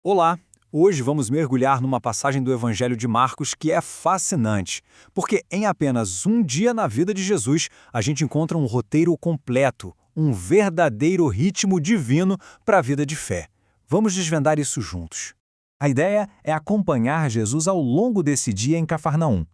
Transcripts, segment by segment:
Olá! Hoje vamos mergulhar numa passagem do Evangelho de Marcos que é fascinante, porque em apenas um dia na vida de Jesus, a gente encontra um roteiro completo, um verdadeiro ritmo divino para a vida de fé. Vamos desvendar isso juntos. A ideia é acompanhar Jesus ao longo desse dia em Cafarnaum.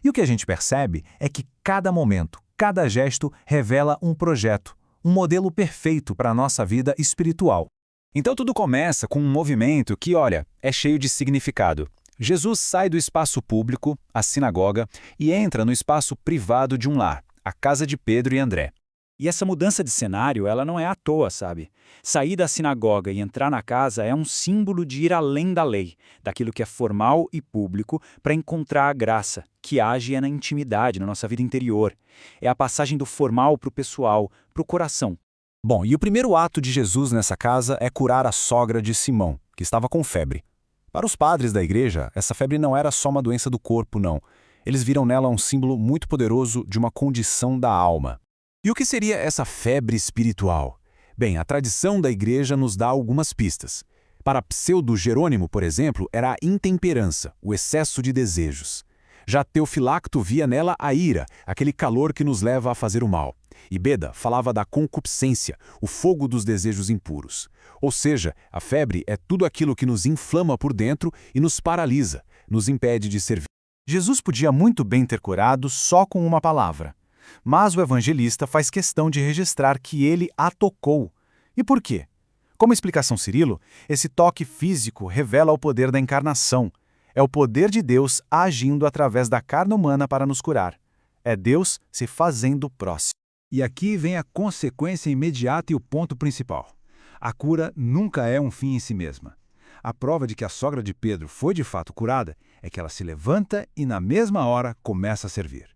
E o que a gente percebe é que cada momento, cada gesto revela um projeto, um modelo perfeito para a nossa vida espiritual. Então tudo começa com um movimento que, olha, é cheio de significado. Jesus sai do espaço público, a sinagoga, e entra no espaço privado de um lar, a casa de Pedro e André. E essa mudança de cenário, ela não é à toa, sabe? Sair da sinagoga e entrar na casa é um símbolo de ir além da lei, daquilo que é formal e público, para encontrar a graça, que age na intimidade, na nossa vida interior. É a passagem do formal para o pessoal, para o coração. Bom, e o primeiro ato de Jesus nessa casa é curar a sogra de Simão, que estava com febre. Para os padres da igreja, essa febre não era só uma doença do corpo, não. Eles viram nela um símbolo muito poderoso de uma condição da alma. E o que seria essa febre espiritual? Bem, a tradição da igreja nos dá algumas pistas. Para Pseudo-Jerônimo, por exemplo, era a intemperança, o excesso de desejos. Já Teofilacto via nela a ira, aquele calor que nos leva a fazer o mal. E Beda falava da concupiscência, o fogo dos desejos impuros. Ou seja, a febre é tudo aquilo que nos inflama por dentro e nos paralisa, nos impede de servir. Jesus podia muito bem ter curado só com uma palavra. Mas o evangelista faz questão de registrar que ele a tocou. E por quê? Como explicação Cirilo, esse toque físico revela o poder da encarnação. É o poder de Deus agindo através da carne humana para nos curar. É Deus se fazendo próximo. E aqui vem a consequência imediata e o ponto principal. A cura nunca é um fim em si mesma. A prova de que a sogra de Pedro foi de fato curada é que ela se levanta e na mesma hora começa a servir.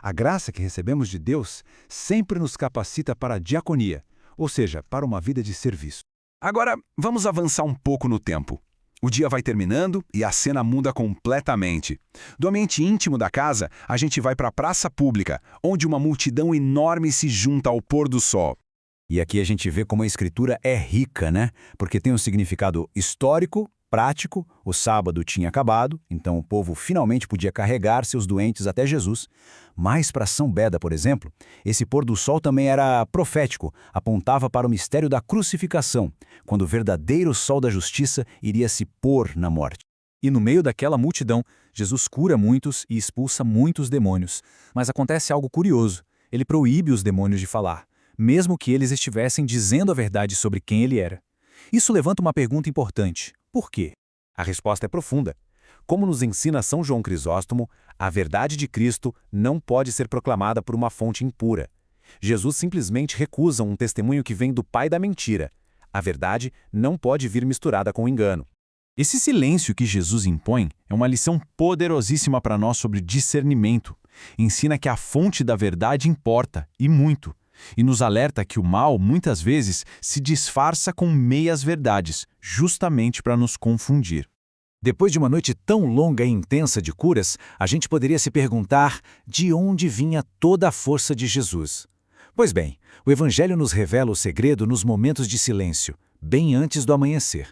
A graça que recebemos de Deus sempre nos capacita para a diaconia, ou seja, para uma vida de serviço. Agora, vamos avançar um pouco no tempo. O dia vai terminando e a cena muda completamente. Do ambiente íntimo da casa, a gente vai para a praça pública, onde uma multidão enorme se junta ao pôr do sol. E aqui a gente vê como a escritura é rica, né? Porque tem um significado histórico, prático. O sábado tinha acabado, então o povo finalmente podia carregar seus doentes até Jesus. Mas para São Beda, por exemplo, esse pôr do sol também era profético, apontava para o mistério da crucificação, quando o verdadeiro sol da justiça iria se pôr na morte. E no meio daquela multidão, Jesus cura muitos e expulsa muitos demônios. Mas acontece algo curioso, ele proíbe os demônios de falar, mesmo que eles estivessem dizendo a verdade sobre quem ele era. Isso levanta uma pergunta importante. Por quê? A resposta é profunda. Como nos ensina São João Crisóstomo, a verdade de Cristo não pode ser proclamada por uma fonte impura. Jesus simplesmente recusa um testemunho que vem do pai da mentira. A verdade não pode vir misturada com o engano. Esse silêncio que Jesus impõe é uma lição poderosíssima para nós sobre discernimento. Ensina que a fonte da verdade importa, e muito. E nos alerta que o mal, muitas vezes, se disfarça com meias-verdades, justamente para nos confundir. Depois de uma noite tão longa e intensa de curas, a gente poderia se perguntar de onde vinha toda a força de Jesus. Pois bem, o Evangelho nos revela o segredo nos momentos de silêncio, bem antes do amanhecer.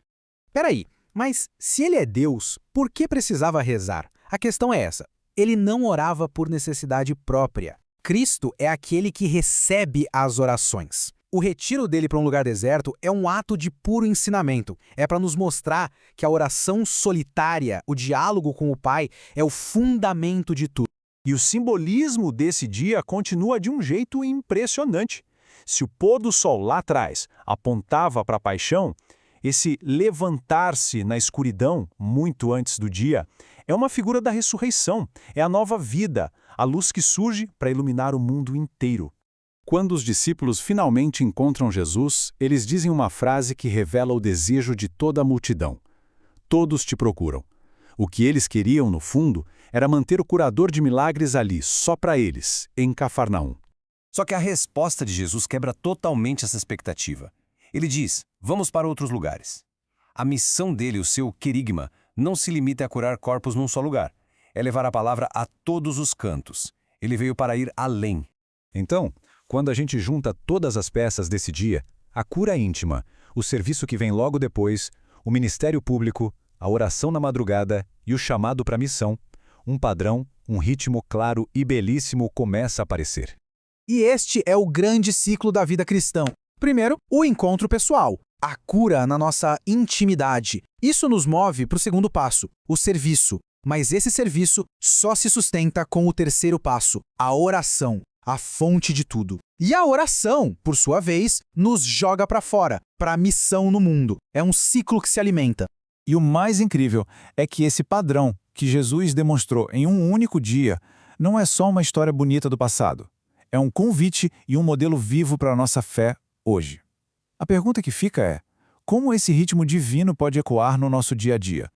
Peraí, mas se ele é Deus, por que precisava rezar? A questão é essa. Ele não orava por necessidade própria. Cristo é aquele que recebe as orações. O retiro dele para um lugar deserto é um ato de puro ensinamento. É para nos mostrar que a oração solitária, o diálogo com o Pai, é o fundamento de tudo. E o simbolismo desse dia continua de um jeito impressionante. Se o pôr do sol lá atrás apontava para a paixão, esse levantar-se na escuridão, muito antes do dia, é uma figura da ressurreição, é a nova vida, a luz que surge para iluminar o mundo inteiro. Quando os discípulos finalmente encontram Jesus, eles dizem uma frase que revela o desejo de toda a multidão. Todos te procuram. O que eles queriam, no fundo, era manter o curador de milagres ali, só para eles, em Cafarnaum. Só que a resposta de Jesus quebra totalmente essa expectativa. Ele diz, vamos para outros lugares. A missão dele, o seu querigma, não se limita a curar corpos num só lugar. É levar a palavra a todos os cantos. Ele veio para ir além. Então, quando a gente junta todas as peças desse dia, a cura íntima, o serviço que vem logo depois, O ministério público, a oração na madrugada e o chamado para a missão, um padrão, um ritmo claro e belíssimo começa a aparecer. E este é o grande ciclo da vida cristã. Primeiro, o encontro pessoal, a cura na nossa intimidade. Isso nos move para o segundo passo, o serviço. Mas esse serviço só se sustenta com o terceiro passo, a oração, a fonte de tudo. E a oração, por sua vez, nos joga para fora, para a missão no mundo. É um ciclo que se alimenta. E o mais incrível é que esse padrão que Jesus demonstrou em um único dia não é só uma história bonita do passado. É um convite e um modelo vivo para a nossa fé hoje. A pergunta que fica é: como esse ritmo divino pode ecoar no nosso dia a dia?